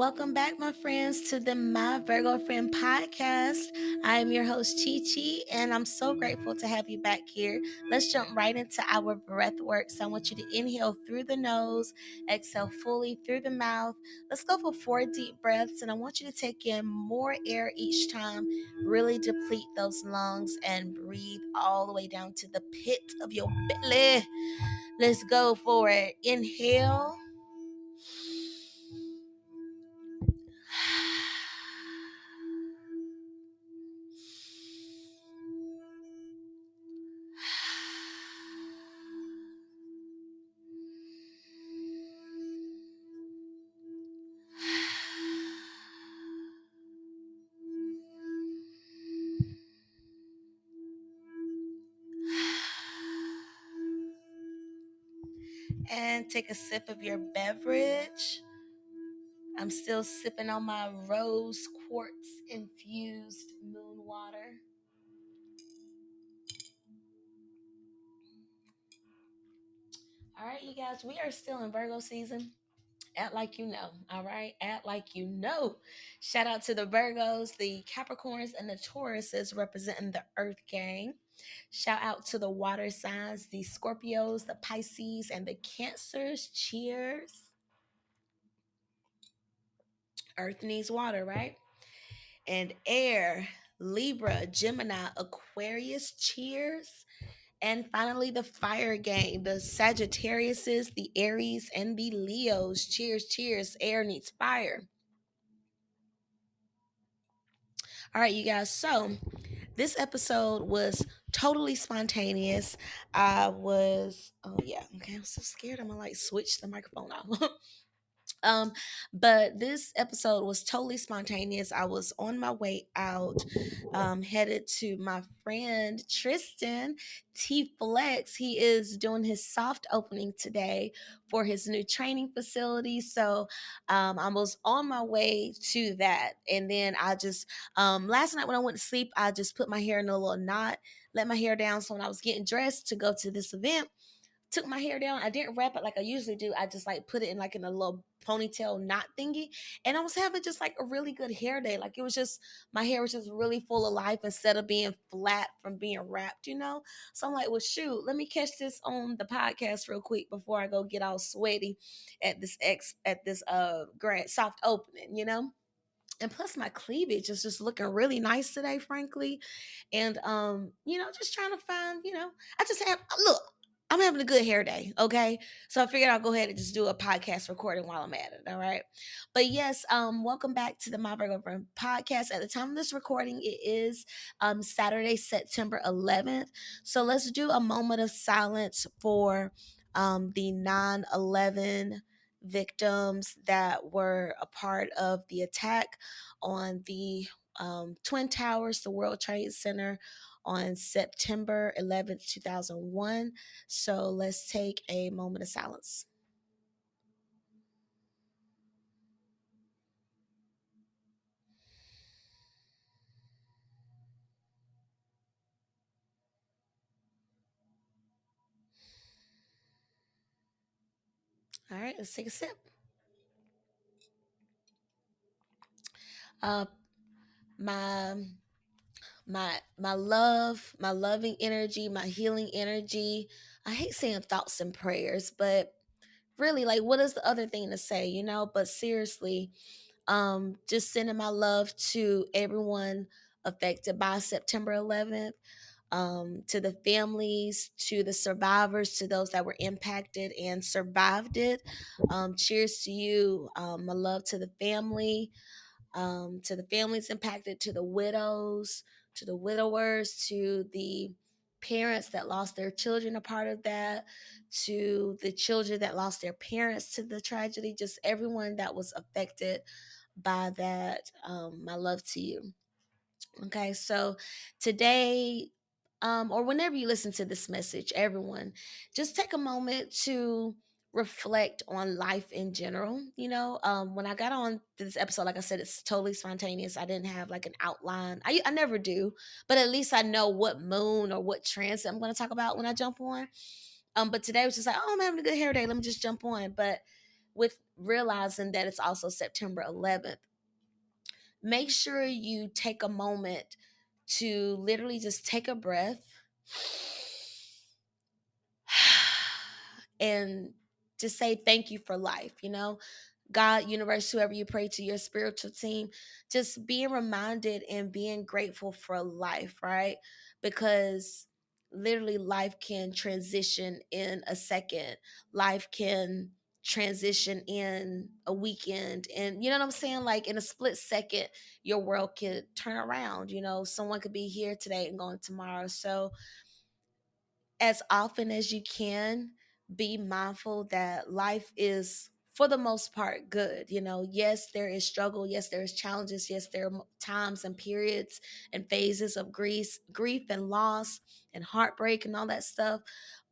Welcome back, my friends, to the My Virgo Friend podcast. I am your host, CheChe, and I'm so grateful to have you back here. Let's jump right into our breath work. So I want you to inhale through the nose, exhale fully through the mouth. Let's go for 4 deep breaths, and I want you to take in more air each time. Really deplete those lungs and breathe all the way down to the pit of your belly. Let's go for it. Inhale. And take a sip of your beverage. I'm still sipping on my rose quartz infused moon water. All right, you guys, we are still in Virgo season. Act like you know, all right? Act like you know. Shout out to the Virgos, the Capricorns, and the Tauruses representing the Earth gang. Shout out to the water signs, the Scorpios, the Pisces, and the Cancers. Cheers. Earth needs water, right? And air, Libra, Gemini, Aquarius, cheers. And finally, the fire gang, the Sagittariuses, the Aries, and the Leos. Cheers, cheers. Air needs fire. All right, you guys. So this episode was totally spontaneous. Yeah, okay. I'm so scared. I'm gonna like switch the microphone off. Um, but this episode was totally spontaneous. I was on my way out, headed to my friend Tristan T Flex. He is doing his soft opening today for his new training facility. So I was on my way to that. And then last night when I went to sleep, I just put my hair in a little knot, let my hair down. So when I was getting dressed to go to this event, took my hair down. I didn't wrap it like I usually do. I just like put it in a little ponytail knot thingy. And I was having just like a really good hair day. Like it was just, my hair was just really full of life instead of being flat from being wrapped. So I'm like, well, shoot, let me catch this on the podcast real quick before I go get all sweaty at this grand soft opening. And plus my cleavage is just looking really nice today, frankly. And just trying to find, I just have look, I'm having a good hair day, okay? So I figured I'll go ahead and just do a podcast recording while I'm at it, all right? But yes, welcome back to the My Virgo Friend podcast. At the time of this recording, it is Saturday, September 11th. So let's do a moment of silence for the 9/11 victims that were a part of the attack on the Twin Towers, the World Trade Center, on September 11th, 2001. So let's take a moment of silence. All right, let's take a sip. Uh, my my loving energy, my healing energy. I hate saying thoughts and prayers, but really, like, what is the other thing to say? But seriously, just sending my love to everyone affected by September 11th, to the families, to the survivors, to those that were impacted and survived it. Cheers to you. My love to the families impacted, to the widows, to the widowers, to the parents that lost their children a part of that, to the children that lost their parents to the tragedy, just everyone that was affected by that. My love to you. Okay, so today, or whenever you listen to this message, everyone, just take a moment to reflect on life in general. When I got on this episode, like I said, it's totally spontaneous. I didn't have like an outline. I never do, but at least I know what moon or what transit I'm going to talk about when I jump on. But today was just like, oh, I'm having a good hair day. Let me just jump on. But with realizing that it's also September 11th, make sure you take a moment to literally just take a breath and just say thank you for life, you know? God, universe, whoever you pray to, your spiritual team, just being reminded and being grateful for life, right? Because literally life can transition in a second. Life can transition in a weekend. And you know what I'm saying? Like in a split second, your world could turn around. You know, someone could be here today and gone tomorrow. So as often as you can, be mindful that life is for the most part good. You know, yes, there is struggle, yes, there is challenges, yes, there are times and periods and phases of grief and loss and heartbreak and all that stuff,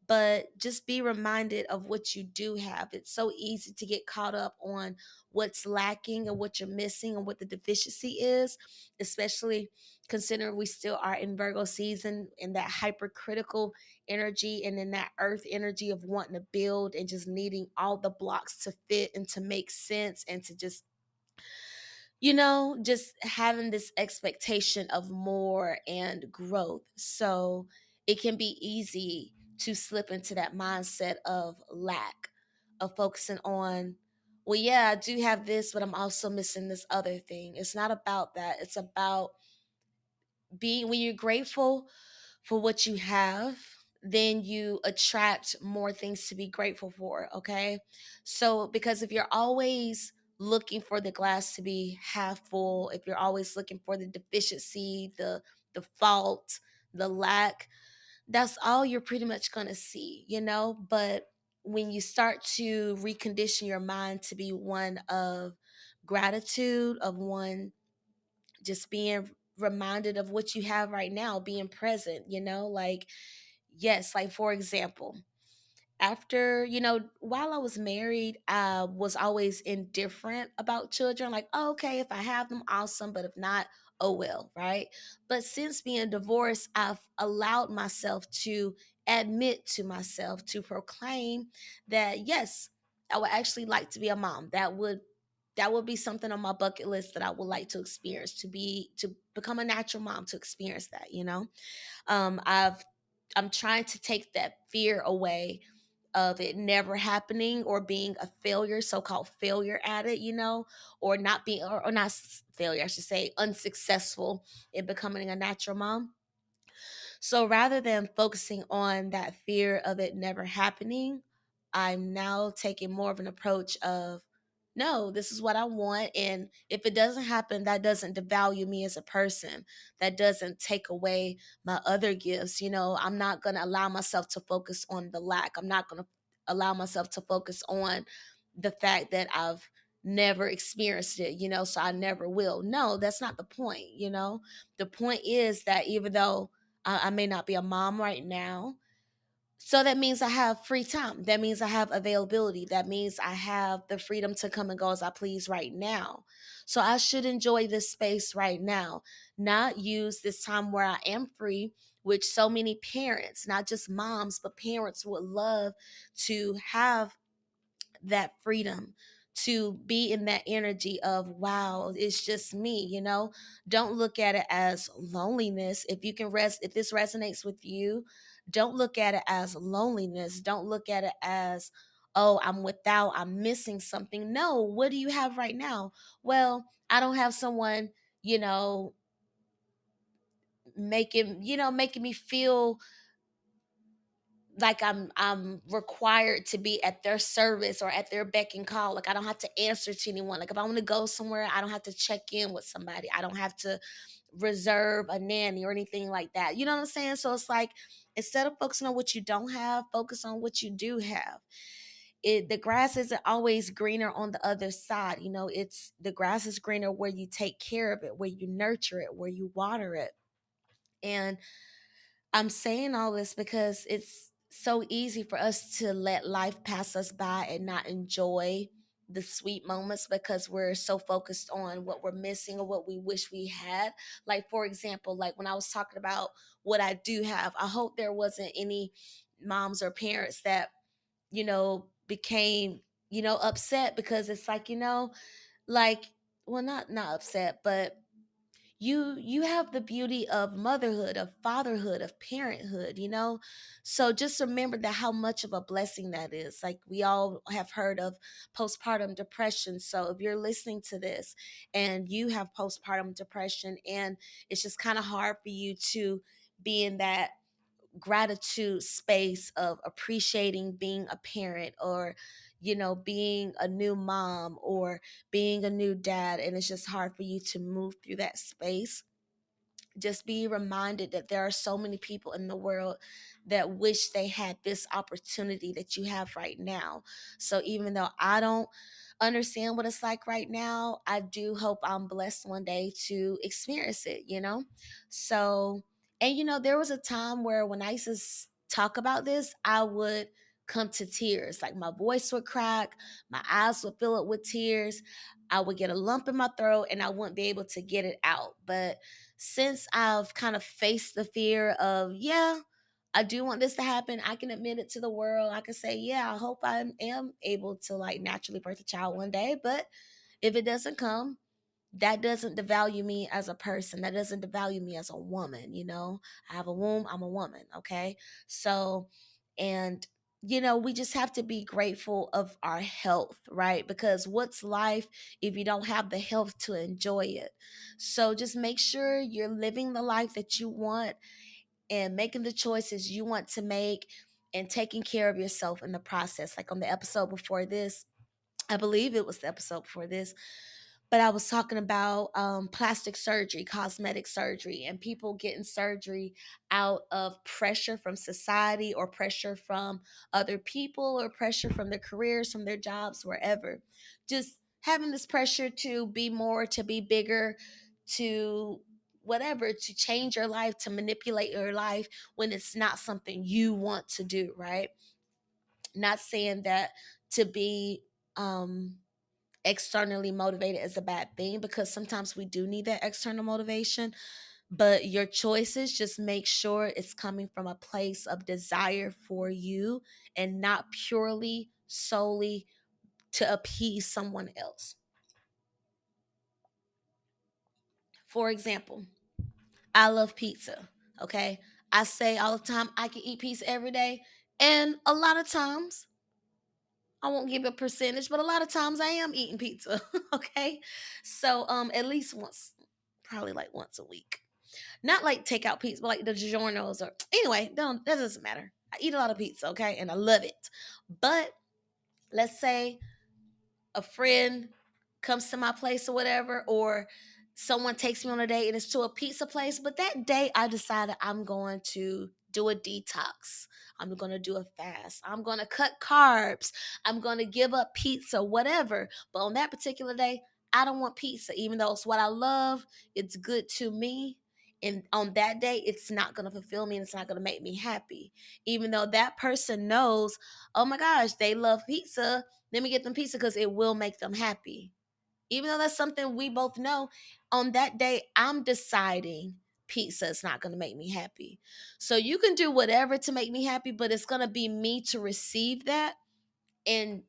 but just be reminded of what you do have. It's so easy to get caught up on what's lacking and what you're missing and what the deficiency is, especially considering we still are in Virgo season in that hypercritical energy and in that earth energy of wanting to build and just needing all the blocks to fit and to make sense and to just, you know, just having this expectation of more and growth. So it can be easy to slip into that mindset of lack, of focusing on, well, yeah, I do have this, but I'm also missing this other thing. It's not about that. It's about being, when you're grateful for what you have, then you attract more things to be grateful for. Okay. So, because if you're always looking for the glass to be half full, if you're always looking for the deficiency, the fault, the lack, that's all you're pretty much going to see, you know? But when you start to recondition your mind to be one of gratitude, of one just being reminded of what you have right now, being present, you know, like, yes, like for example, after, you know, while I was married, I was always indifferent about children. Like, oh, okay, if I have them, awesome. But if not, oh well, right? But since being divorced, I've allowed myself to admit to myself, to proclaim that yes, I would actually like to be a mom. That would be something on my bucket list that I would like to experience, to become a natural mom, to experience that, you know. I've I'm trying to take that fear away of it never happening or being a failure, so-called failure at it, you know, or not being, or not failure, I should say, unsuccessful in becoming a natural mom. So rather than focusing on that fear of it never happening, I'm now taking more of an approach of, no, this is what I want. And if it doesn't happen, that doesn't devalue me as a person. That doesn't take away my other gifts. You know, I'm not going to allow myself to focus on the lack. I'm not going to allow myself to focus on the fact that I've never experienced it, you know, so I never will. No, that's not the point, you know. The point is that even though I may not be a mom right now, so that means I have free time. That means I have availability. That means I have the freedom to come and go as I please right now. So I should enjoy this space right now, not use this time where I am free, which so many parents, not just moms, but parents would love to have that freedom, to be in that energy of wow, it's just me, you know. Don't look at it as loneliness. If you can rest, if this resonates with you, don't look at it as loneliness. Don't look at it as, oh, I'm without, I'm missing something. No, what do you have right now? Well, I don't have someone, you know, making me feel like I'm required to be at their service or at their beck and call. Like I don't have to answer to anyone. Like if I want to go somewhere, I don't have to check in with somebody. I don't have to reserve a nanny or anything like that. You know what I'm saying? So it's like instead of focusing on what you don't have, focus on what you do have. The grass isn't always greener on the other side. You know, it's the grass is greener where you take care of it, where you nurture it, where you water it. And I'm saying all this because it's so easy for us to let life pass us by and not enjoy the sweet moments because we're so focused on what we're missing or what we wish we had. Like, for example, like when I was talking about what I do have, I hope there wasn't any moms or parents that, you know, became upset because it's like, like, well, not upset, but you have the beauty of motherhood, of fatherhood, of parenthood, so just remember that how much of a blessing that is. Like, we all have heard of postpartum depression. So if you're listening to this and you have postpartum depression, and it's just kind of hard for you to be in that gratitude space of appreciating being a parent, or being a new mom, or being a new dad, and it's just hard for you to move through that space, just be reminded that there are so many people in the world that wish they had this opportunity that you have right now. So even though I don't understand what it's like right now, I do hope I'm blessed one day to experience it. So, and there was a time where when I used to talk about this, I would come to tears. Like, my voice would crack, my eyes would fill up with tears. I would get a lump in my throat and I wouldn't be able to get it out. But since I've kind of faced the fear of, yeah, I do want this to happen, I can admit it to the world. I can say, yeah, I hope I am able to like naturally birth a child one day. But if it doesn't come, that doesn't devalue me as a person. That doesn't devalue me as a woman. I have a womb, I'm a woman, okay? So, and we just have to be grateful of our health, right? Because what's life if you don't have the health to enjoy it? So just make sure you're living the life that you want, and making the choices you want to make, and taking care of yourself in the process. Like on the episode before this, I believe it was the episode before this, but I was talking about plastic surgery, cosmetic surgery, and people getting surgery out of pressure from society, or pressure from other people, or pressure from their careers, from their jobs, wherever. Just having this pressure to be more, to be bigger, to whatever, to change your life, to manipulate your life when it's not something you want to do, right? Not saying that to be externally motivated is a bad thing, because sometimes we do need that external motivation, but your choices, just make sure it's coming from a place of desire for you, and not purely solely to appease someone else. For example, I love pizza, okay? I say all the time I can eat pizza every day, and a lot of times, I won't give a percentage, but a lot of times I am eating pizza. Okay. So at least once, probably like once a week. Not like takeout pizza, but like the DiGiorno's, or anyway, don't that doesn't matter. I eat a lot of pizza, okay, and I love it. But let's say a friend comes to my place or whatever, or someone takes me on a date and it's to a pizza place, but that day I decided I'm going to do a detox. I'm going to do a fast. I'm going to cut carbs. I'm going to give up pizza, whatever. But on that particular day, I don't want pizza, even though it's what I love. It's good to me. And on that day, it's not going to fulfill me, and it's not going to make me happy. Even though that person knows, oh my gosh, they love pizza, let me get them pizza because it will make them happy. Even though that's something we both know, on that day, I'm deciding pizza is not going to make me happy. So you can do whatever to make me happy, but it's going to be me to receive that, and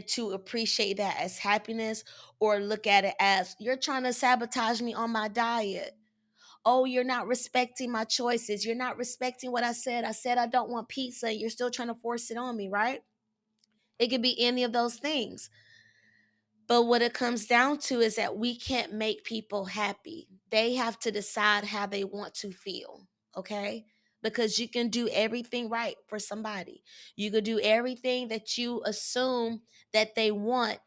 to appreciate that as happiness, or look at it as you're trying to sabotage me on my diet. Oh, you're not respecting my choices. You're not respecting what I said. I said I don't want pizza. You're still trying to force it on me, right? It could be any of those things. But what it comes down to is that we can't make people happy. They have to decide how they want to feel, okay? Because you can do everything right for somebody. You could do everything that you assume that they want,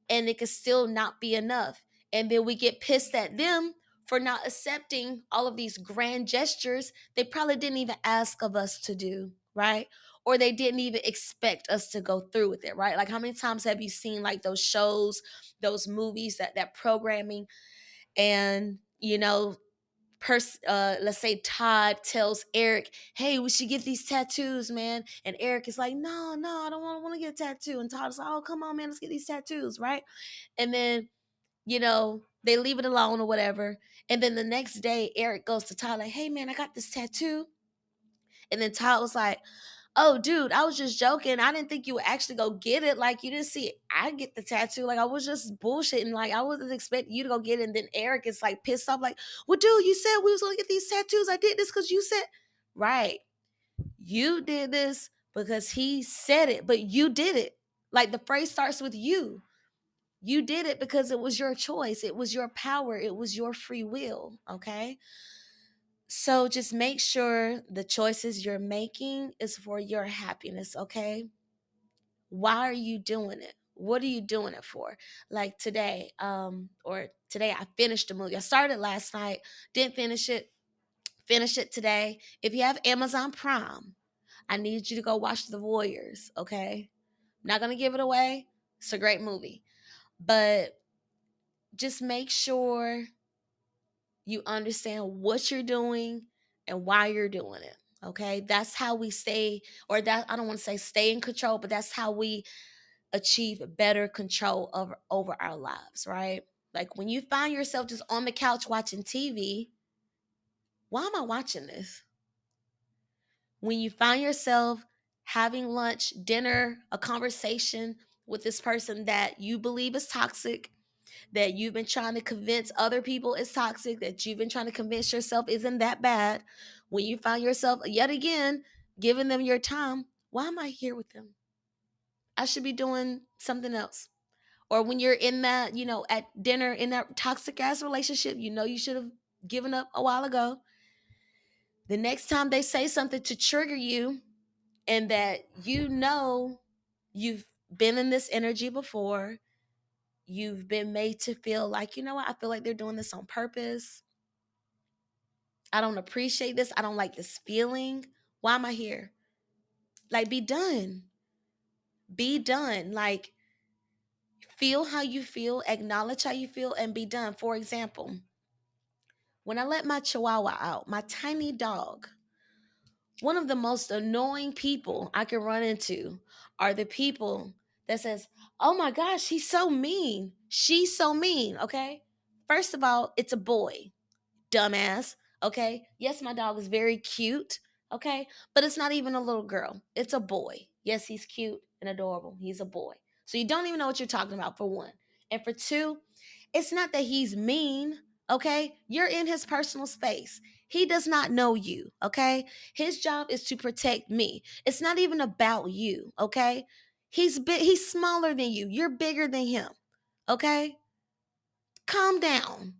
and it could still not be enough. And then we get pissed at them for not accepting all of these grand gestures they probably didn't even ask of us to do, right? Or they didn't even expect us to go through with it, right? Like, how many times have you seen like those shows, those movies, that programming, and let's say Todd tells Eric, hey, we should get these tattoos, man, and Eric is like, no, I don't want to get a tattoo, and Todd's like, oh, come on, man, let's get these tattoos, right? And then they leave it alone or whatever, and then the next day Eric goes to Todd like, hey man, I got this tattoo, and then Todd was like, Oh, dude, I was just joking. I didn't think you would actually go get it. Like, you didn't see it. I get the tattoo. Like, I was just bullshitting. Like, I wasn't expecting you to go get it. And then Eric is like pissed off, like, well, dude, you said we was gonna get these tattoos. I did this because you said, right. You did this because he said it, but you did it. Like, the phrase starts with you. You did it because it was your choice. It was your power. It was your free will. Okay. So just make sure the choices you're making is for your happiness. Okay. Why are you doing it? What are you doing it for? Like today, or today I finished a movie. I started last night, didn't finish it, finish it today. If you have Amazon Prime, I need you to go watch The Warriors, okay? I'm not gonna give it away. It's a great movie. But just make sure you understand what you're doing and why you're doing it. Okay. That's how we stay, or that I don't want to say stay in control, but that's how we achieve better control over our lives, right? Like when you find yourself just on the couch watching TV, why am I watching this? When you find yourself having lunch, dinner, a conversation with this person that you believe is toxic, that you've been trying to convince other people is toxic, that you've been trying to convince yourself isn't that bad, when you find yourself yet again giving them your time, why am I here with them? I should be doing something else. Or when you're in that, at dinner in that toxic ass relationship, you should have given up a while ago. The next time they say something to trigger you, and that you've been in this energy before, you've been made to feel like, you know what, I feel like they're doing this on purpose. I don't appreciate this. I don't like this feeling. Why am I here? Like, be done. Be done. Like, feel how you feel, acknowledge how you feel, and be done. For example, when I let my chihuahua out, my tiny dog, one of the most annoying people I can run into are the people that says, "Oh my gosh, she's so mean. She's so mean." Okay? First of all, it's a boy. Dumbass. Okay? Yes, my dog is very cute. Okay? But it's not even a little girl. It's a boy. Yes, he's cute and adorable. He's a boy. So you don't even know what you're talking about, for one. And for two, it's not that he's mean. Okay? You're in his personal space. He does not know you. Okay? His job is to protect me. It's not even about you. Okay? He's big, he's smaller than you. You're bigger than him. Okay? Calm down.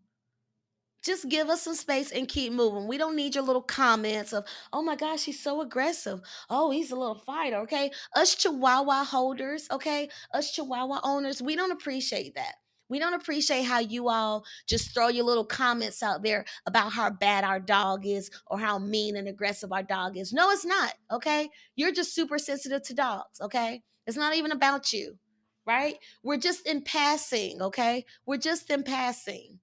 Just give us some space and keep moving. We don't need your little comments of, oh my gosh, he's so aggressive. Oh, he's a little fighter, okay? Us Chihuahua holders, okay? Us Chihuahua owners, we don't appreciate that. We don't appreciate how you all just throw your little comments out there about how bad our dog is or how mean and aggressive our dog is. No, it's not, okay? You're just super sensitive to dogs, okay? It's not even about you, right? We're just in passing, okay? We're just in passing.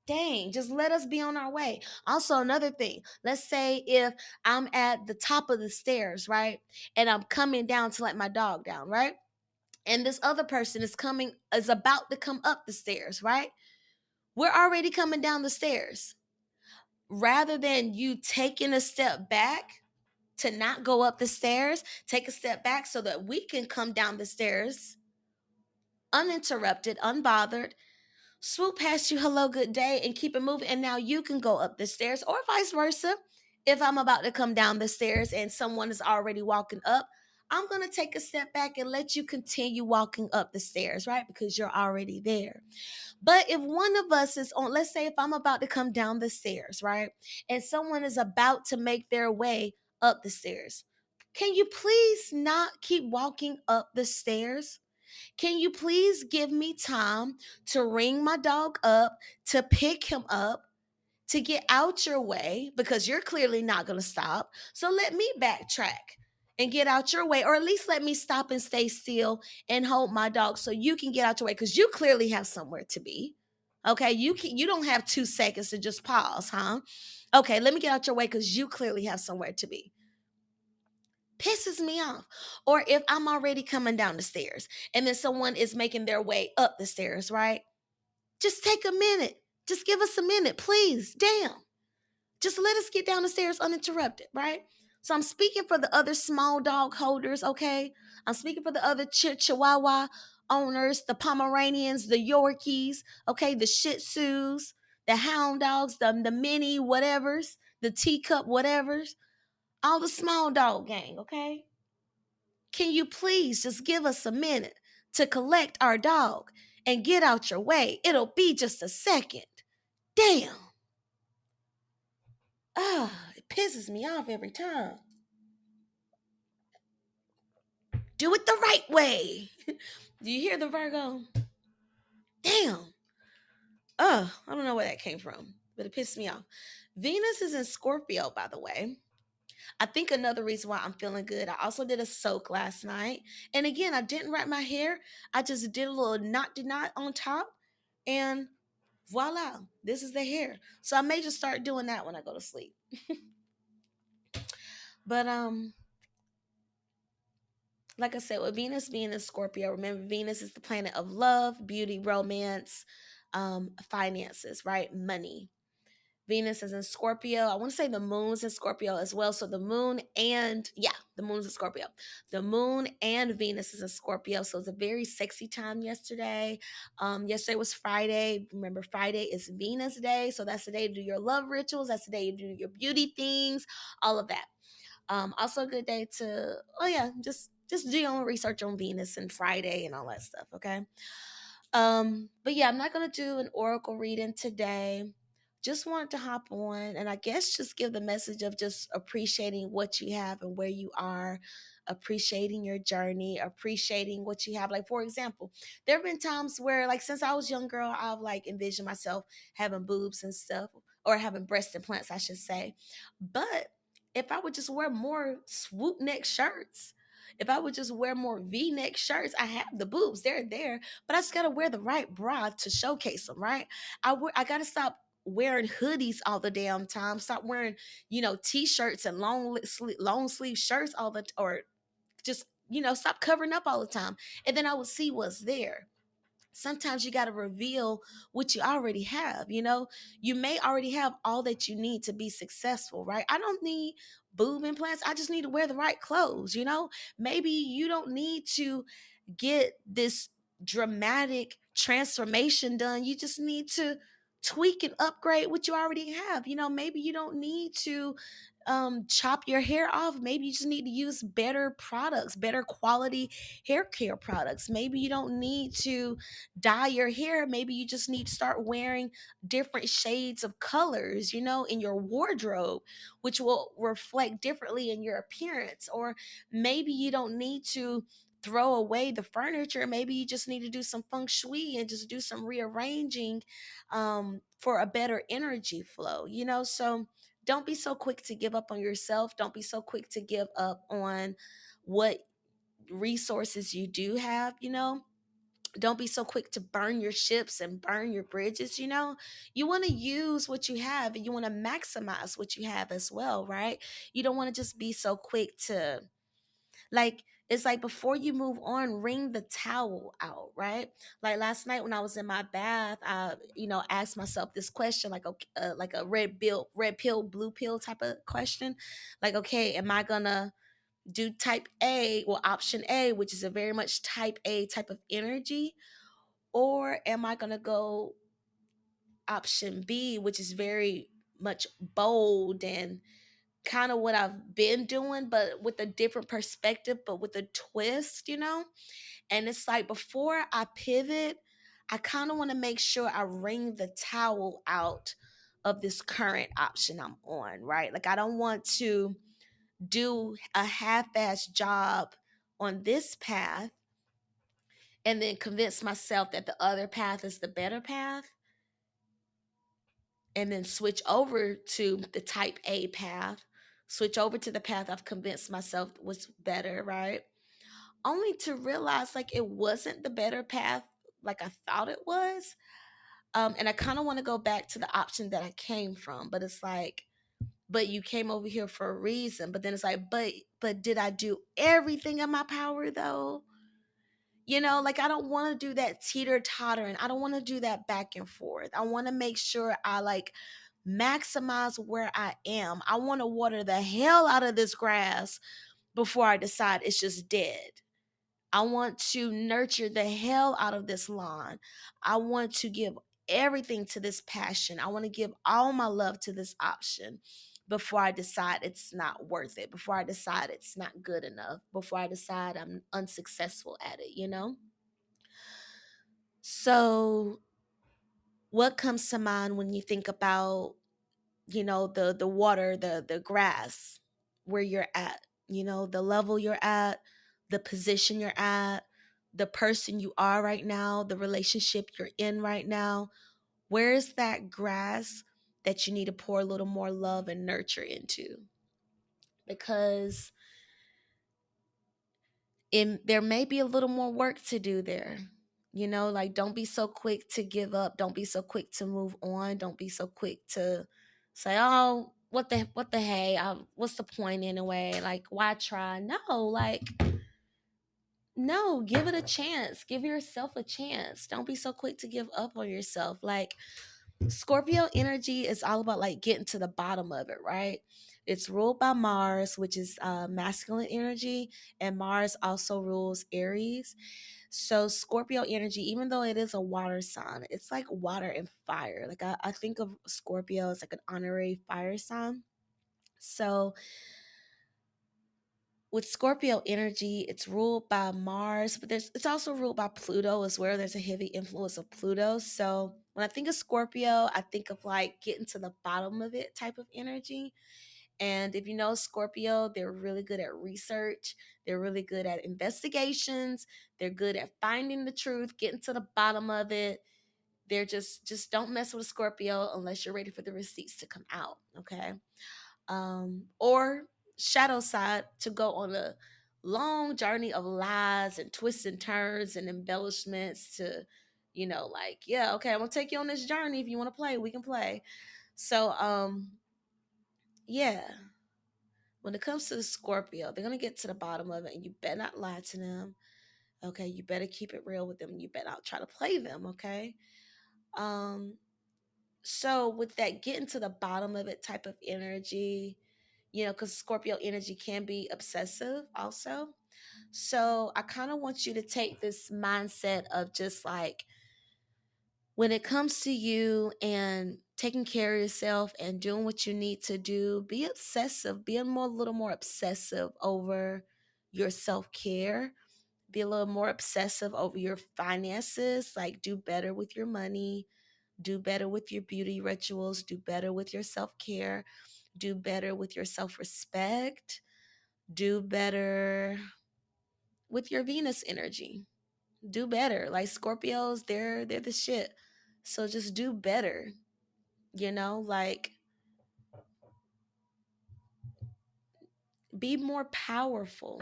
Dang, just let us be on our way. Also, another thing, let's say if I'm at the top of the stairs, right? And I'm coming down to let my dog down, right? And this other person is about to come up the stairs, right? We're already coming down the stairs. Rather than you taking a step back to not go up the stairs, take a step back so that we can come down the stairs uninterrupted, unbothered, swoop past you, hello, good day, and keep it moving. And now you can go up the stairs, or vice versa. If I'm about to come down the stairs and someone is already walking up, I'm going to take a step back and let you continue walking up the stairs, right? Because you're already there. But if one of us is on, let's say if I'm about to come down the stairs, right? And someone is about to make their way up the stairs, can you please not keep walking up the stairs? Can you please give me time to ring my dog up, to pick him up, to get out your way because you're clearly not going to stop. So let me backtrack and get out your way, or at least let me stop and stay still and hold my dog so you can get out your way because you clearly have somewhere to be. Okay, you don't have 2 seconds to just pause, huh? Okay, let me get out your way because you clearly have somewhere to be. Pisses me off. Or if I'm already coming down the stairs and then someone is making their way up the stairs, right? Just take a minute. Just give us a minute, please. Damn. Just let us get down the stairs uninterrupted, right? So I'm speaking for the other small dog holders, okay? I'm speaking for the other Chihuahua owners, the Pomeranians, the Yorkies, okay, the Shih Tzus, the Hound Dogs, the mini whatevers, the teacup whatevers, all the small dog gang, okay? Can you please just give us a minute to collect our dog and get out your way? It'll be just a second. Damn. Ah, it pisses me off every time. Do it the right way. Do you hear the Virgo? Damn. I don't know where that came from, but it pissed me off. Venus is in Scorpio, by the way. I think another reason why I'm feeling good, I also did a soak last night. And again, I didn't wrap my hair. I just did a little knot on top. And voila, this is the hair. So I may just start doing that when I go to sleep. But like I said, with Venus being in Scorpio, remember Venus is the planet of love, beauty, romance, finances, right? Money. Venus is in Scorpio. I want to say the moon's in Scorpio as well. So the moon and the moon's in Scorpio. The moon and Venus is in Scorpio. So it's a very sexy time yesterday. Yesterday was Friday. Remember, Friday is Venus Day. So that's the day to do your love rituals. That's the day to do your beauty things, all of that. Also a good day to, just do your own research on Venus and Friday and all that stuff. Okay. But yeah, I'm not gonna do an oracle reading today. Just wanted to hop on and I guess just give the message of just appreciating what you have and where you are, appreciating your journey, appreciating what you have. Like, for example, there have been times where, like, since I was a young girl, I've like envisioned myself having boobs and stuff, or having breast implants, I should say. But if I would just wear more swoop neck shirts, if I would just wear more V-neck shirts, I have the boobs, they're there, but I just gotta wear the right bra to showcase them, right? I gotta stop wearing hoodies all the damn time. Stop wearing, t-shirts and long sleeve shirts or just, stop covering up all the time. And then I would see what's there. Sometimes you got to reveal what you already have. You may already have all that you need to be successful, right? I don't need boob implants. I just need to wear the right clothes. Maybe you don't need to get this dramatic transformation done. You just need to tweak and upgrade what you already have. Maybe you don't need to chop your hair off. Maybe you just need to use better products, better quality hair care products. Maybe you don't need to dye your hair. Maybe you just need to start wearing different shades of colors, in your wardrobe, which will reflect differently in your appearance. Or maybe you don't need to throw away the furniture. Maybe you just need to do some feng shui and just do some rearranging, for a better energy flow. So don't be so quick to give up on yourself. Don't be so quick to give up on what resources you do have. Don't be so quick to burn your ships and burn your bridges. You want to use what you have, and you want to maximize what you have as well, right? You don't want to just be so quick to, like, it's like, before you move on, wring the towel out, right? Like last night when I was in my bath, I asked myself this question, like, okay, like a red pill, blue pill type of question. Like, okay, am I gonna do type A, well, option A, which is a very much type A type of energy, or am I gonna go option B, which is very much bold and kind of what I've been doing, but with a different perspective, but with a twist. And it's like, before I pivot, I kind of want to make sure I wring the towel out of this current option I'm on, right? Like, I don't want to do a half-assed job on this path and then convince myself that the other path is the better path, and then switch over to the type A path, switch over to the path I've convinced myself was better, right? Only to realize, like, it wasn't the better path like I thought it was. And I kind of want to go back to the option that I came from, but it's like, but you came over here for a reason. But then it's like, but did I do everything in my power though? Like, I don't want to do that teeter totter, and I don't want to do that back and forth. I want to make sure I, like, maximize where I am. I want to water the hell out of this grass before I decide it's just dead. I want to nurture the hell out of this lawn. I want to give everything to this passion. I want to give all my love to this option before I decide it's not worth it, before I decide it's not good enough, before I decide I'm unsuccessful at it, you know? So, what comes to mind when you think about, the water, the grass, where you're at, the level you're at, the position you're at, the person you are right now, the relationship you're in right now? Where is that grass that you need to pour a little more love and nurture into? Because there may be a little more work to do there. Like, don't be so quick to give up. Don't be so quick to move on. Don't be so quick to say, "Oh, what the hey? What's the point anyway? Like, why try?" No, like, no, give it a chance. Give yourself a chance. Don't be so quick to give up on yourself. Like, Scorpio energy is all about like getting to the bottom of it, right? It's ruled by Mars, which is masculine energy, and Mars also rules Aries. So Scorpio energy, even though it is a water sign, it's like water and fire. Like, I think of Scorpio as like an honorary fire sign. So with Scorpio energy, it's ruled by Mars, but it's also ruled by Pluto as well. There's a heavy influence of Pluto. So when I think of Scorpio, I think of like getting to the bottom of it type of energy. And if you know Scorpio, they're really good at research. They're really good at investigations. They're good at finding the truth, getting to the bottom of it. They're just don't mess with a Scorpio unless you're ready for the receipts to come out. Okay. Or shadow side, to go on a long journey of lies and twists and turns and embellishments to, like, yeah, okay, I'm gonna take you on this journey. If you want to play, we can play. So, yeah, when it comes to the Scorpio, they're gonna get to the bottom of it, and you better not lie to them. Okay, you better keep it real with them. You better not try to play them. Okay. Um, so with that getting to the bottom of it type of energy, because Scorpio energy can be obsessive also. So I kind of want you to take this mindset of just like, when it comes to you and taking care of yourself and doing what you need to do, be obsessive, be a little more obsessive over your self-care, be a little more obsessive over your finances, like do better with your money, do better with your beauty rituals, do better with your self-care, do better with your self-respect, do better with your Venus energy. Do better. Like, Scorpios, they're the shit. So just do better. Like, be more powerful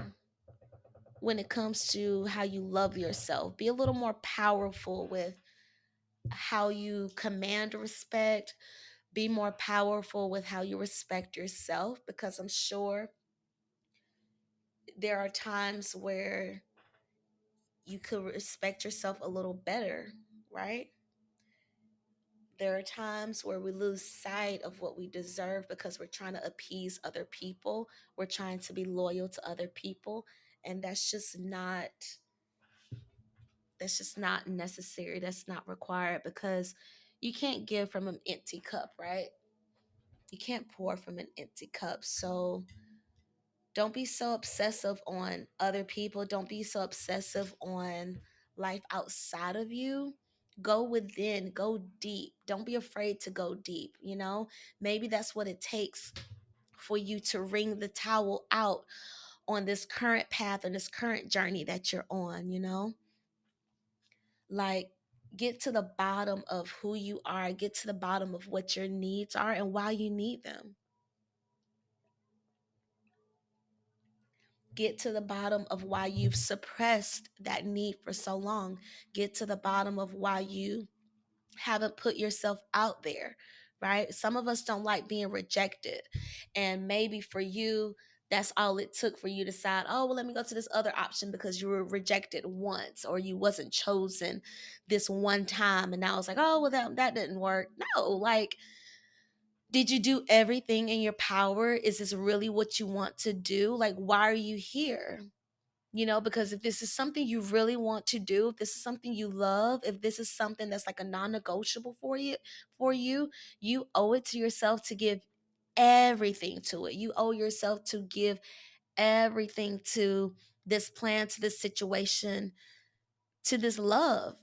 when it comes to how you love yourself. Be a little more powerful with how you command respect. Be more powerful with how you respect yourself, because I'm sure there are times where you could respect yourself a little better, right? There are times where we lose sight of what we deserve because we're trying to appease other people. We're trying to be loyal to other people. And that's just not necessary. That's not required, because you can't give from an empty cup, right? You can't pour from an empty cup. So don't be so obsessive on other people. Don't be so obsessive on life outside of you. Go within, go deep. Don't be afraid to go deep, Maybe that's what it takes for you to wring the towel out on this current path and this current journey that you're on. Like, get to the bottom of who you are, get to the bottom of what your needs are and why you need them. Get to the bottom of why you've suppressed that need for so long. Get to the bottom of why you haven't put yourself out there, right? Some of us don't like being rejected. And maybe for you, that's all it took for you to decide, oh, well, let me go to this other option because you were rejected once, or you wasn't chosen this one time. And now it's like, oh, well, that didn't work. No, like, Did you do everything in your power? Is this really what you want to do? Like, why are you here? Because if this is something you really want to do, if this is something you love, if this is something that's like a non-negotiable for you, you owe it to yourself to give everything to it. You owe yourself to give everything to this plan, to this situation, to this love.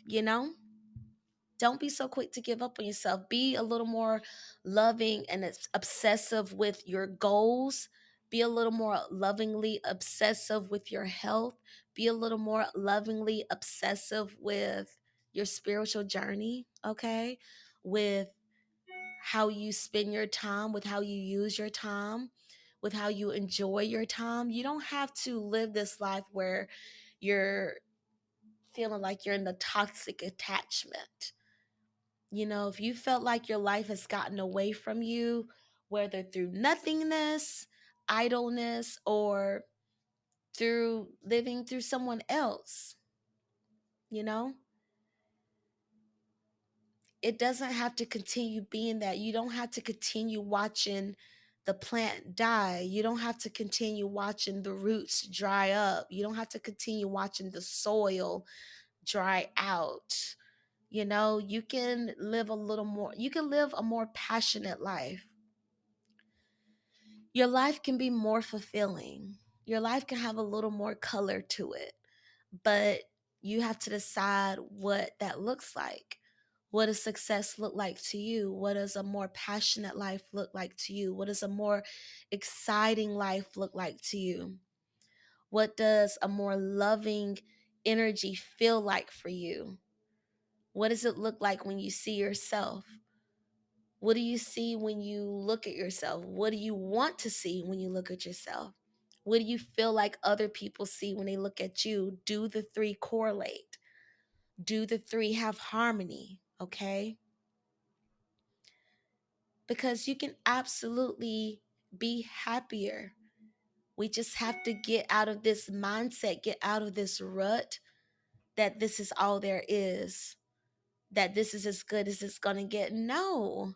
Don't be so quick to give up on yourself. Be a little more loving and obsessive with your goals. Be a little more lovingly obsessive with your health. Be a little more lovingly obsessive with your spiritual journey, okay? With how you spend your time, with how you use your time, with how you enjoy your time. You don't have to live this life where you're feeling like you're in the toxic attachment. If you felt like your life has gotten away from you, whether through nothingness, idleness, or through living through someone else, you know, it doesn't have to continue being that. You don't have to continue watching the plant die. You don't have to continue watching the roots dry up. You don't have to continue watching the soil dry out. You can live a little more, you can live a more passionate life. Your life can be more fulfilling. Your life can have a little more color to it, but you have to decide what that looks like. What does success look like to you? What does a more passionate life look like to you? What does a more exciting life look like to you? What does a more loving energy feel like for you? What does it look like when you see yourself? What do you see when you look at yourself? What do you want to see when you look at yourself? What do you feel like other people see when they look at you? Do the three correlate? Do the three have harmony? Okay? Because you can absolutely be happier. We just have to get out of this mindset, get out of this rut that this is all there is, that this is as good as it's going to get. No,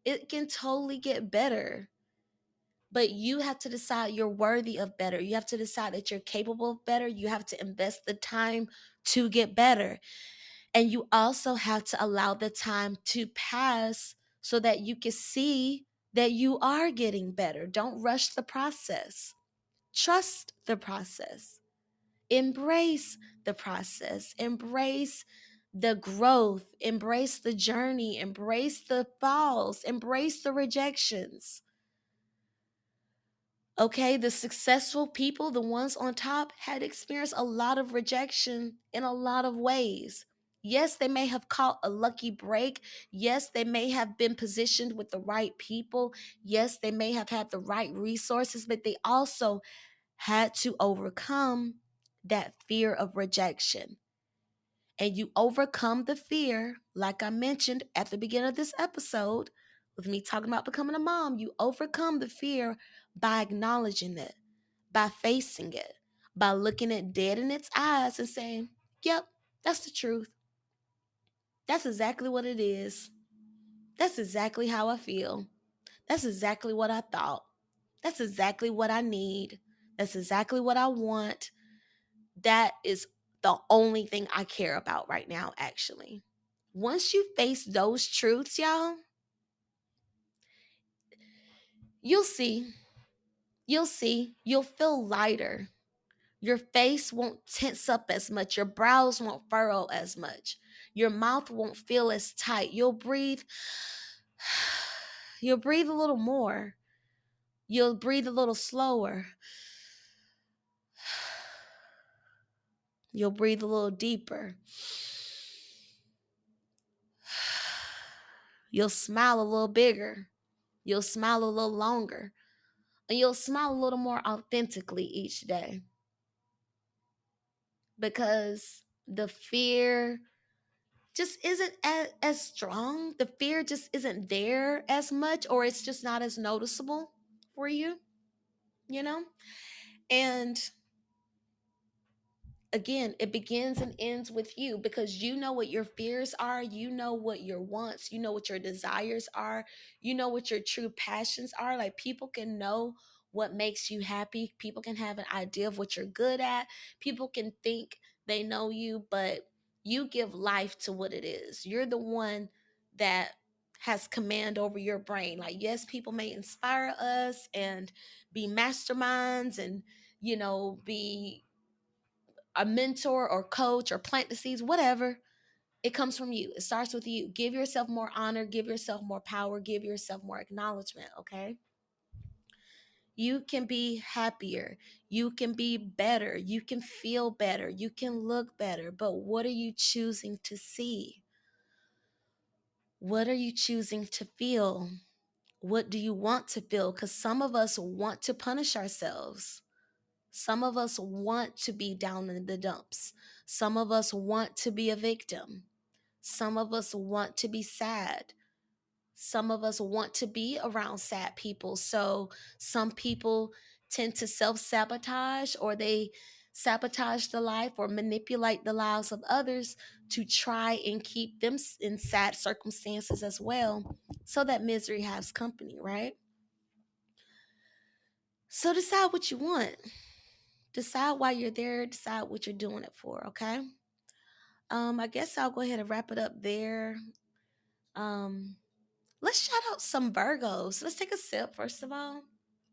it can totally get better. But you have to decide you're worthy of better. You have to decide that you're capable of better. You have to invest the time to get better. And you also have to allow the time to pass so that you can see that you are getting better. Don't rush the process. Trust the process. Embrace the process. Embrace the growth. Embrace the journey. Embrace the falls. Embrace the rejections. Okay, the successful people, the ones on top, had experienced a lot of rejection in a lot of ways. Yes, they may have caught a lucky break. Yes, they may have been positioned with the right people. Yes, they may have had the right resources, but they also had to overcome that fear of rejection. And you overcome the fear, like I mentioned at the beginning of this episode, with me talking about becoming a mom. You overcome the fear by acknowledging it, by facing it, by looking it dead in its eyes and saying, yep, that's the truth. That's exactly what it is. That's exactly how I feel. That's exactly what I thought. That's exactly what I need. That's exactly what I want. That is the only thing I care about right now, actually. Once you face those truths, y'all, you'll see. You'll see. You'll feel lighter. Your face won't tense up as much. Your brows won't furrow as much. Your mouth won't feel as tight. You'll breathe. You'll breathe a little more. You'll breathe a little slower. You'll breathe a little deeper. You'll smile a little bigger. You'll smile a little longer. And you'll smile a little more authentically each day. Because the fear just isn't as strong. The fear just isn't there as much, or it's just not as noticeable for you, you know? And again, it begins and ends with you, because you know what your fears are, you know what your wants, you know what your desires are, you know what your true passions are. Like, people can know what makes you happy, people can have an idea of what you're good at, people can think they know you, but you give life to what it is. You're the one that has command over your brain. Like, yes, people may inspire us and be masterminds and, be a mentor or coach or plant the seeds, whatever. It comes from you. It starts with you. Give yourself more honor, give yourself more power, give yourself more acknowledgement, okay? You can be happier. You can be better. You can feel better. You can look better. But what are you choosing to see? What are you choosing to feel? What do you want to feel? Because some of us want to punish ourselves. Some of us want to be down in the dumps. Some of us want to be a victim. Some of us want to be sad. Some of us want to be around sad people. So some people tend to self sabotage, or they sabotage the life or manipulate the lives of others to try and keep them in sad circumstances as well, so that misery has company, right? So decide what you want. Decide why you're there. Decide what you're doing it for, okay? I guess I'll go ahead and wrap it up there. Um, let's shout out some Virgos. Let's take a sip, first of all.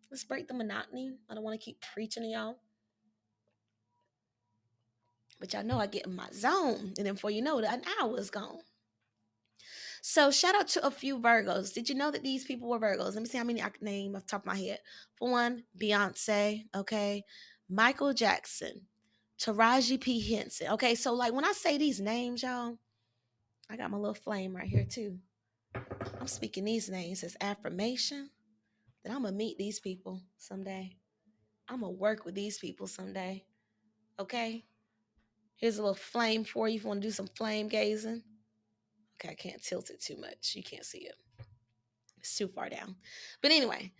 Let's break the monotony. I don't want to keep preaching to y'all. But y'all know I get in my zone. And then before you know it, an hour is gone. So shout out to a few Virgos. Did you know that these people were Virgos? Let me see how many I can name off the top of my head. For one, Beyonce, okay? Michael Jackson, Taraji P. Henson. Okay, so like when I say these names, y'all, I got my little flame right here too. I'm speaking these names as affirmation that I'm going to meet these people someday. I'm going to work with these people someday. Okay? Here's a little flame for you if you want to do some flame gazing. Okay, I can't tilt it too much. You can't see it. It's too far down. But anyway,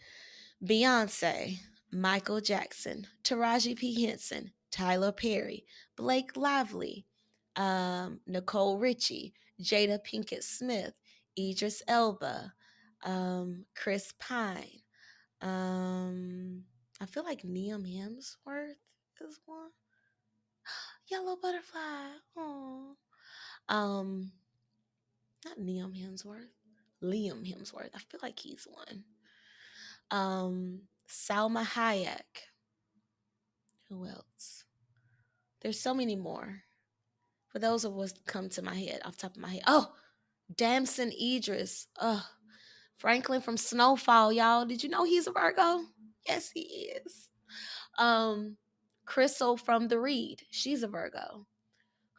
Beyonce, Michael Jackson, Taraji P. Henson, Tyler Perry, Blake Lively, Nicole Richie, Jada Pinkett Smith, Idris Elba, Chris Pine. I feel like Liam Hemsworth is one. Yellow butterfly. Oh. Um, Not Liam Hemsworth. Liam Hemsworth. I feel like he's one. Salma Hayek. Who else? There's so many more. For those of us come to my head, off the top of my head. Oh, Damson Idris. Franklin from Snowfall, y'all. Did you know he's a Virgo? Yes, he is. Crystal from The Read. She's a Virgo.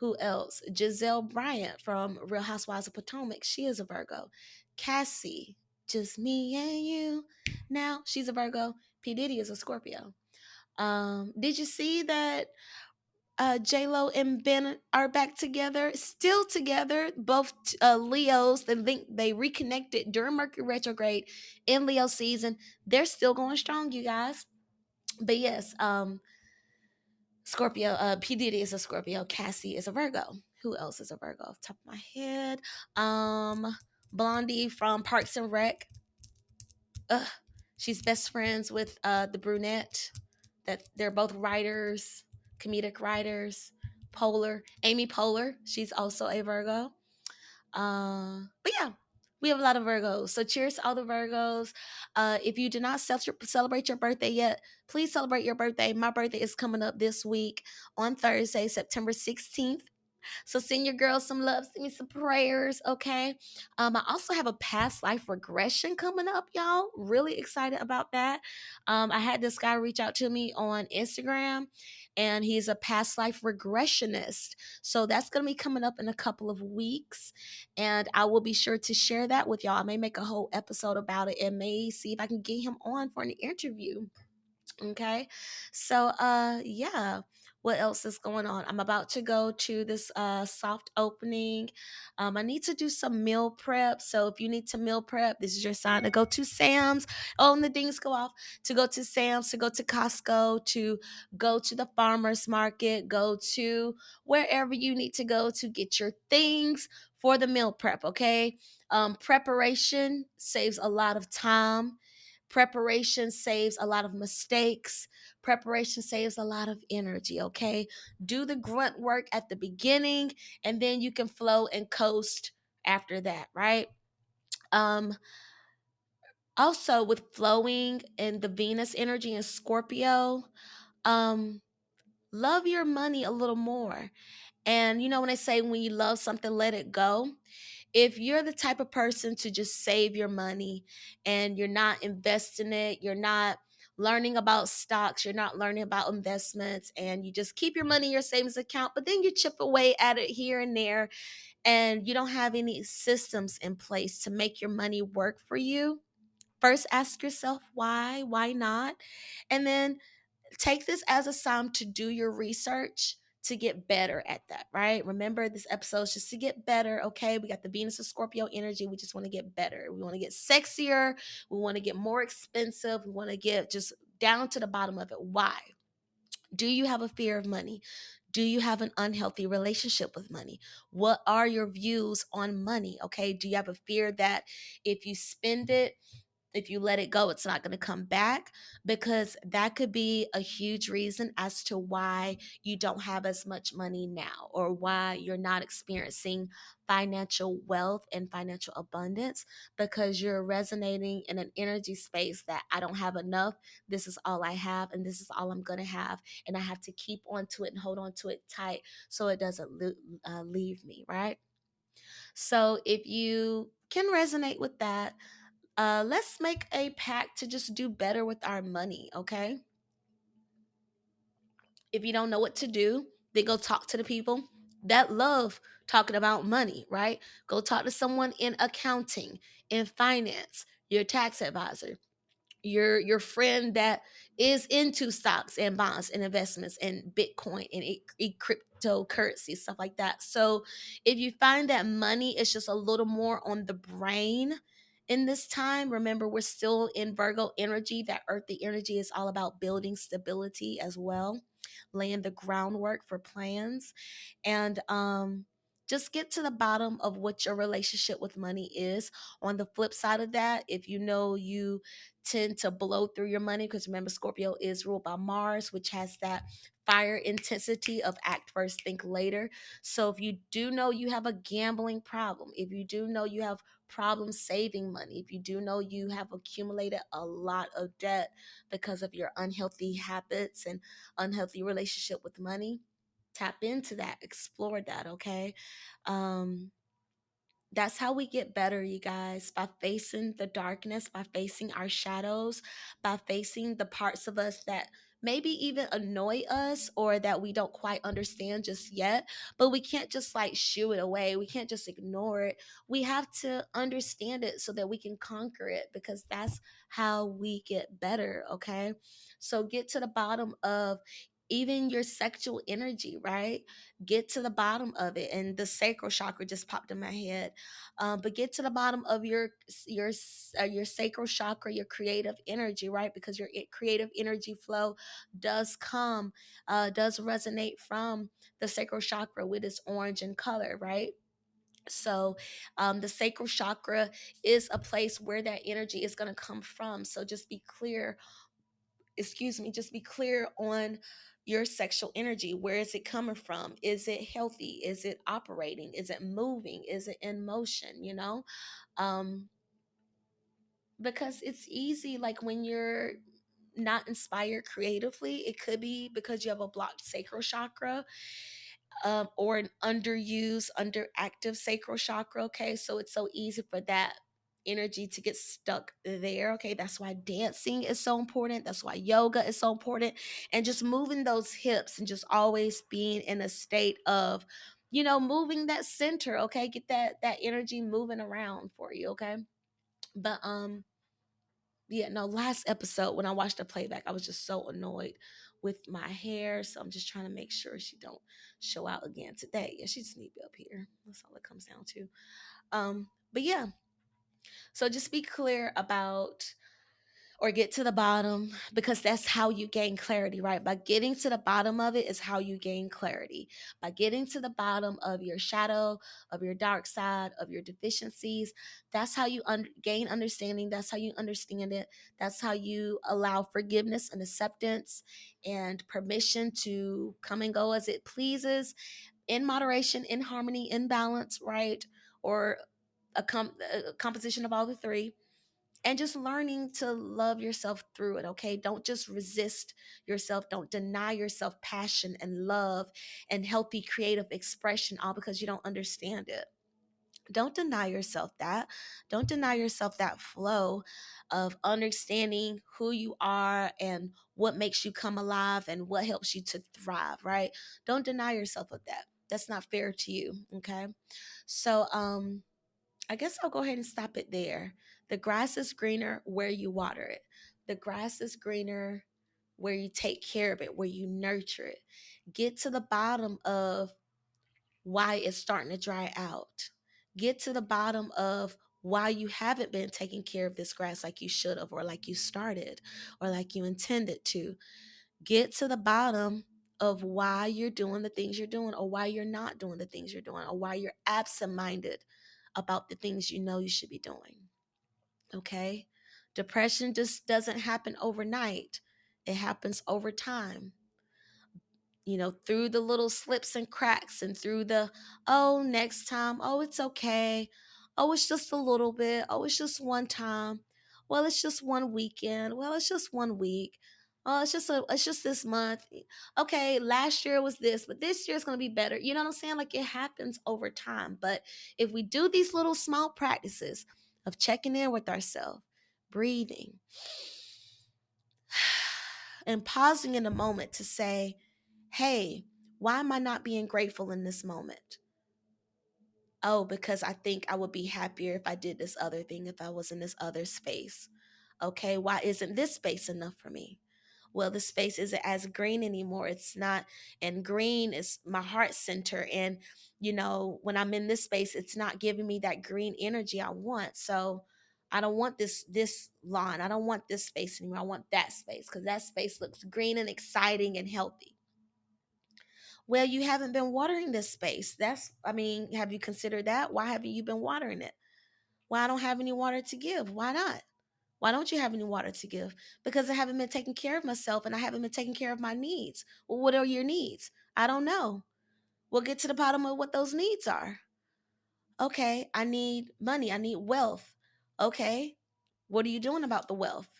Who else? Giselle Bryant from Real Housewives of Potomac. She is a Virgo. Cassie, just me and you. Now she's a Virgo. P. Diddy is a Scorpio. Did you see that J Lo and Ben are back together? Still together, both Leos. They think they reconnected during Mercury retrograde in Leo season. They're still going strong, you guys. But yes, Scorpio, P. Diddy is a Scorpio. Cassie is a Virgo. Who else is a Virgo off the top of my head? Blondie from Parks and Rec. Ugh, she's best friends with the brunette. That they're both writers, comedic writers. Polar, Amy Poehler. She's also a Virgo. But yeah, we have a lot of Virgos. So cheers to all the Virgos. If you did not celebrate your birthday yet, please celebrate your birthday. My birthday is coming up this week on Thursday, September 16th. So send your girls some love, send me some prayers, okay? I also have a past life regression coming up, y'all. Really excited about that. I had this guy reach out to me on Instagram, and he's a past life regressionist. So that's going to be coming up in a couple of weeks, and I will be sure to share that with y'all. I may make a whole episode about it and may see if I can get him on for an interview. Okay. So yeah, what else is going on? I'm about to go to this soft opening. I need to do some meal prep. So if you need to meal prep, this is your sign to go to Sam's. Oh, and the dings go off. To go to Sam's, to go to Costco, to go to the farmers market, go to wherever you need to go to get your things for the meal prep, okay? Preparation saves a lot of time. Preparation saves a lot of mistakes. Preparation saves a lot of energy, okay? Do the grunt work at the beginning and then you can flow and coast after that, right? Um Also with flowing and the Venus energy in Scorpio, um love your money a little more. And you know when they say when you love something, let it go, if you're the type of person to just save your money and you're not investing it, you're not learning about stocks, you're not learning about investments, and you just keep your money in your savings account, but then you chip away at it here and there, and you don't have any systems in place to make your money work for you, first ask yourself why not? And then take this as a sign to do your research to get better at that, right? Remember, this episode is just to get better, okay? We got the Venus and Scorpio energy. We just want to get better. We want to get sexier. We want to get more expensive. We want to get just down to the bottom of it. Why? Do you have a fear of money? Do you have an unhealthy relationship with money? What are your views on money? Okay. Do you have a fear that if you spend it, if you let it go, it's not going to come back? Because that could be a huge reason as to why you don't have as much money now, or why you're not experiencing financial wealth and financial abundance, because you're resonating in an energy space that I don't have enough. This is all I have, and this is all I'm going to have. And I have to keep on to it and hold on to it tight so it doesn't leave me, right? So if you can resonate with that, let's make a pact to just do better with our money, okay? If you don't know what to do, then go talk to the people that love talking about money, right? Go talk to someone in accounting, in finance, your tax advisor, your friend that is into stocks and bonds and investments and Bitcoin and cryptocurrency, stuff like that. So if you find that money is just a little more on the brain in this time, remember we're still in Virgo energy. That earthy energy is all about building stability as well, laying the groundwork for plans. And just get to the bottom of what your relationship with money is. On the flip side of that, if you know you tend to blow through your money, because remember Scorpio is ruled by Mars, which has that fire intensity of act first, think later. So if you do know you have a gambling problem, if you do know you have problems saving money, if you do know you have accumulated a lot of debt because of your unhealthy habits and unhealthy relationship with money, tap into that, explore that, okay? um that's how we get better, you guys, by facing the darkness, by facing our shadows, by facing the parts of us that maybe even annoy us or that we don't quite understand just yet. But we can't just like shoo it away. We can't just ignore it. We have to understand it so that we can conquer it, because that's how we get better, okay? So get to the bottom of even your sexual energy, right? Get to the bottom of it. And the sacral chakra just popped in my head. But get to the bottom of your sacral chakra, your creative energy, right? Because your creative energy flow does come, does resonate from the sacral chakra with its orange in color, right? So the sacral chakra is a place where that energy is going to come from. So just be clear, excuse me, just be clear on your sexual energy. Where is it coming from? Is it healthy? Is it operating? Is it moving? Is it in motion? You know, um because it's easy, like when you're not inspired creatively, it could be because you have a blocked sacral chakra, or an underused underactive sacral chakra, okay? So it's so easy for that energy to get stuck there, okay? That's why dancing is so important, that's why yoga is so important, and just moving those hips and just always being in a state of, you know, moving that center, okay? Get that energy moving around for you, okay? But yeah, no, last episode when I watched the playback, I was just so annoyed with my hair. So I'm just trying to make sure she don't show out again today. Yeah, she just need to be up here. That's all it comes down to. But yeah, so just be clear about or get to the bottom, because that's how you gain clarity, right? By getting to the bottom of it is how you gain clarity. By getting to the bottom of your shadow, of your dark side, of your deficiencies, that's how you gain understanding. That's how you understand it. That's how you allow forgiveness and acceptance and permission to come and go as it pleases, in moderation, in harmony, in balance, right? Or a composition of all the three, and just learning to love yourself through it. Okay, don't just resist yourself, don't deny yourself passion and love and healthy creative expression, all because you don't understand it. Don't deny yourself that. Don't deny yourself that flow of understanding who you are and what makes you come alive and what helps you to thrive, right? Don't deny yourself of that. That's not fair to you. Okay, so I guess I'll go ahead and stop it there. The grass is greener where you water it. The grass is greener where you take care of it, where you nurture it. Get to the bottom of why it's starting to dry out. Get to the bottom of why you haven't been taking care of this grass like you should have, or like you started, or like you intended to. Get to the bottom of why you're doing the things you're doing, or why you're not doing the things you're doing, or why you're absent minded about the things you know you should be doing. Okay? Depression just doesn't happen overnight, it happens over time, through the little slips and cracks, and through the, oh, next time, oh, it's okay. Oh, it's just a little bit. Oh, it's just one time. Well, it's just one weekend. Well, it's just one week. Oh, it's just this month. Okay, last year was this, but this year is going to be better. You know what I'm saying? Like, it happens over time. But if we do these little small practices of checking in with ourselves, breathing, and pausing in a moment to say, hey, why am I not being grateful in this moment? Oh, because I think I would be happier if I did this other thing, if I was in this other space. Okay, why isn't this space enough for me? Well, the space isn't as green anymore. It's not, and green is my heart center. And, when I'm in this space, it's not giving me that green energy I want. So I don't want this lawn. I don't want this space anymore. I want that space, because that space looks green and exciting and healthy. Well, you haven't been watering this space. Have you considered that? Why haven't you been watering it? Well, I don't have any water to give. Why not? Why don't you have any water to give? Because I haven't been taking care of myself, and I haven't been taking care of my needs. Well, what are your needs? I don't know. We'll get to the bottom of what those needs are. Okay, I need money. I need wealth. Okay, what are you doing about the wealth?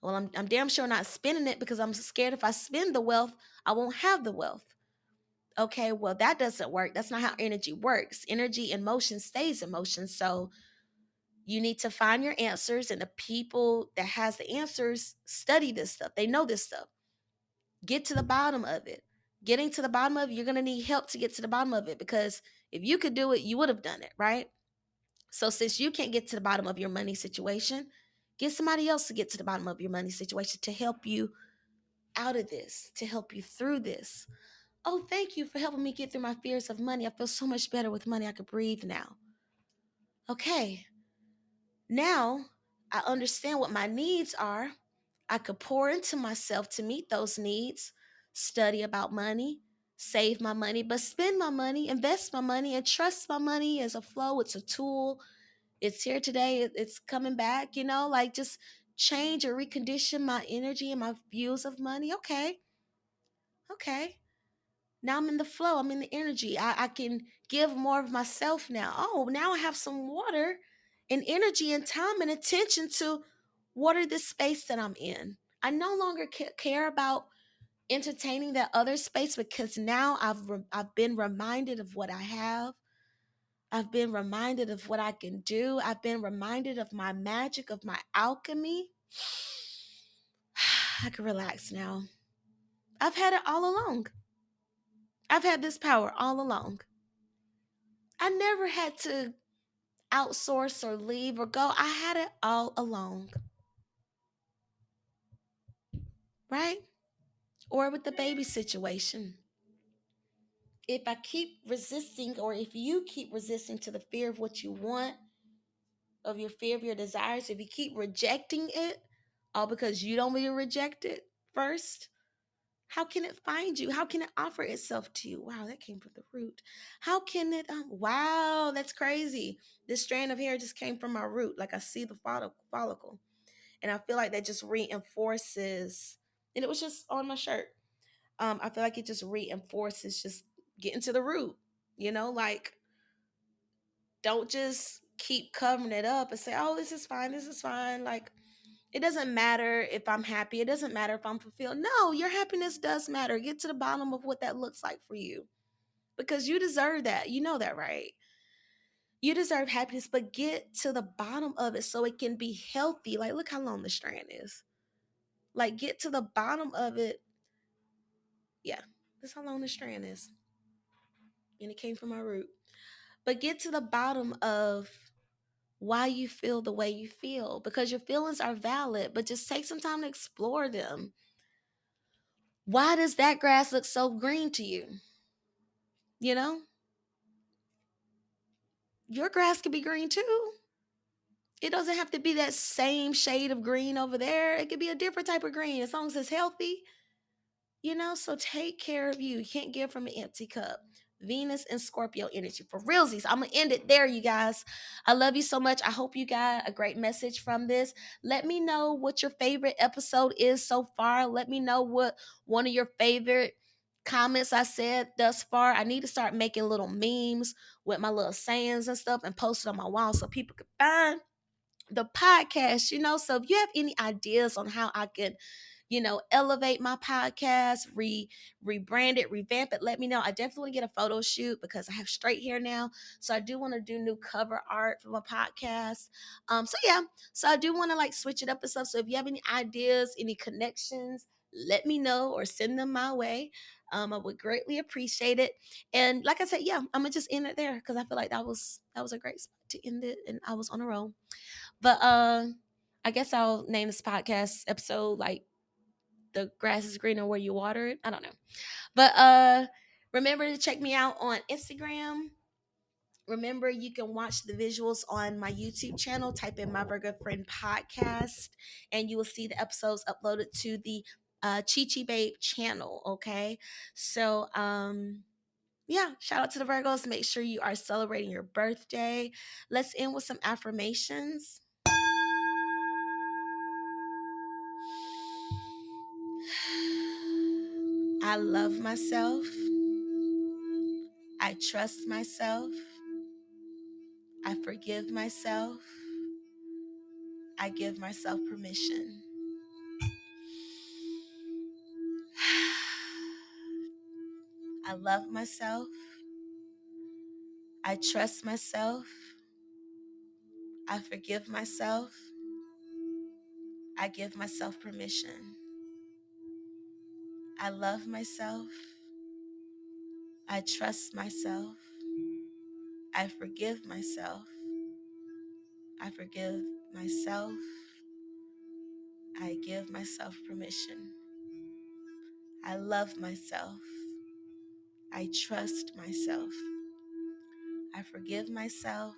Well, I'm damn sure not spending it, because I'm scared if I spend the wealth, I won't have the wealth. Okay, well, that doesn't work. That's not how energy works. Energy in motion stays in motion. So you need to find your answers, and the people that has the answers study this stuff. They know this stuff. Get to the bottom of it. Getting to the bottom of it, you're going to need help to get to the bottom of it, because if you could do it, you would have done it, right? So since you can't get to the bottom of your money situation, get somebody else to get to the bottom of your money situation to help you out of this, to help you through this. Oh, thank you for helping me get through my fears of money. I feel so much better with money. I could breathe now. Okay, now I understand what my needs are. I could pour into myself to meet those needs, study about money, save my money, but spend my money, invest my money, and trust my money as a flow. It's a tool. It's here today. It's coming back, like just change or recondition my energy and my views of money. Okay. Okay. Now I'm in the flow. I'm in the energy. I can give more of myself now. Oh, now I have some water and energy and time and attention to water this space that I'm in. I no longer care about entertaining that other space, because now I've been reminded of what I have. I've been reminded of what I can do. I've been reminded of my magic, of my alchemy. I can relax now. I've had it all along. I've had this power all along. I never had to outsource or leave or go. I had it all along. right? Or with the baby situation. If I keep resisting, or if you keep resisting to the fear of what you want, of your fear of your desires, if you keep rejecting it, all because you don't want to reject it first, how can it find you? How can it offer itself to you? Wow, that came from the root. How can it? Wow, that's crazy. This strand of hair just came from my root. Like I see the follicle, and I feel like that just reinforces. And it was just on my shirt. I feel like it just reinforces just getting to the root. Like don't just keep covering it up and say, "Oh, this is fine. This is fine." Like it doesn't matter if I'm happy. It doesn't matter if I'm fulfilled. No, your happiness does matter. Get to the bottom of what that looks like for you because you deserve that. You know that, right? You deserve happiness, but get to the bottom of it so it can be healthy. Like, look how long the strand is. Like, get to the bottom of it. Yeah, that's how long the strand is. And it came from my root. But get to the bottom of why you feel the way you feel because your feelings are valid, but just take some time to explore them. Why does that grass look so green to you? You know, your grass could be green too. It doesn't have to be that same shade of green over there. It could be a different type of green as long as it's healthy. So take care of you. You can't give from an empty cup. Venus and Scorpio energy for realsies. I'm gonna end it there, you guys. I love you so much. I hope you got a great message from this. Let me know what your favorite episode is so far. Let me know what one of your favorite comments I said thus far. I need to start making little memes with my little sayings and stuff and post it on my wall so people can find the podcast. So if you have any ideas on how I can elevate my podcast, rebrand it, revamp it, let me know. I definitely get a photo shoot because I have straight hair now. So I do want to do new cover art for my podcast. So yeah, so I do want to like switch it up and stuff. So if you have any ideas, any connections, let me know or send them my way. I would greatly appreciate it. And like I said, yeah, I'm gonna just end it there because I feel like that was a great spot to end it, and I was on a roll. But I guess I'll name this podcast episode like the grass is greener where you water it. I don't know. But remember to check me out on Instagram. Remember, you can watch the visuals on my YouTube channel. Type in My Virgo Friend Podcast, and you will see the episodes uploaded to the CheChe Babe channel. Okay, so yeah, shout out to the Virgos. Make sure you are celebrating your birthday. Let's end with some affirmations. I love myself. I trust myself. I forgive myself. I give myself permission. I love myself. I trust myself. I forgive myself. I give myself permission. I love myself. I trust myself. I forgive myself. I forgive myself. I give myself permission. I love myself. I trust myself. I forgive myself.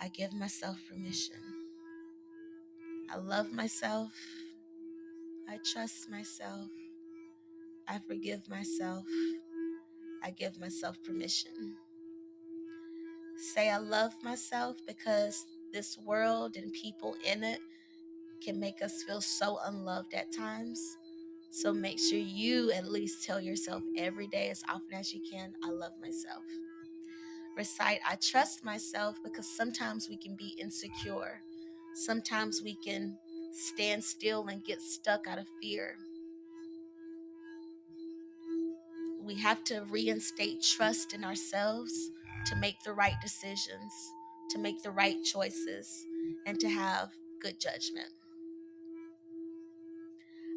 I give myself permission. I love myself. I trust myself. I forgive myself. I give myself permission. Say I love myself because this world and people in it can make us feel so unloved at times. So make sure you at least tell yourself every day as often as you can, I love myself. Recite, I trust myself because sometimes we can be insecure. Sometimes we can stand still and get stuck out of fear. We have to reinstate trust in ourselves to make the right decisions, to make the right choices, and to have good judgment.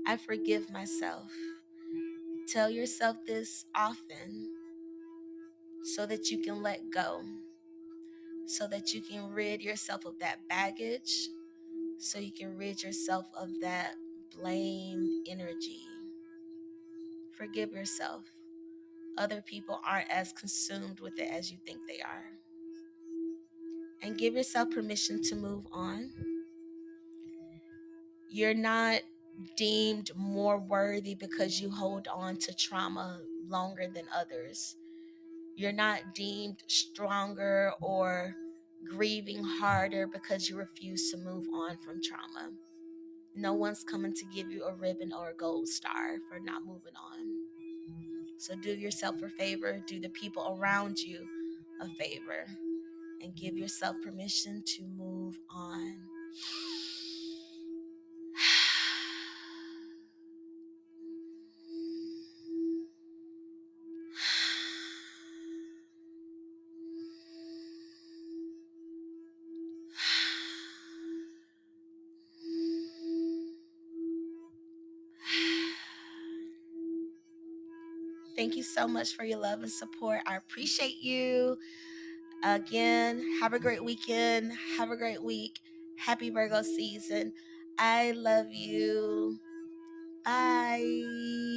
I forgive myself. Tell yourself this often so that you can let go, so that you can rid yourself of that baggage, so you can rid yourself of that blame energy. Forgive yourself. Other people aren't as consumed with it as you think they are. And give yourself permission to move on. You're not deemed more worthy because you hold on to trauma longer than others. You're not deemed stronger or grieving harder because you refuse to move on from trauma. No one's coming to give you a ribbon or a gold star for not moving on. So do yourself a favor, do the people around you a favor, and give yourself permission to move on. Thank you so much for your love and support. I appreciate you. Again, have a great weekend. Have a great week. Happy Virgo season. I love you. Bye.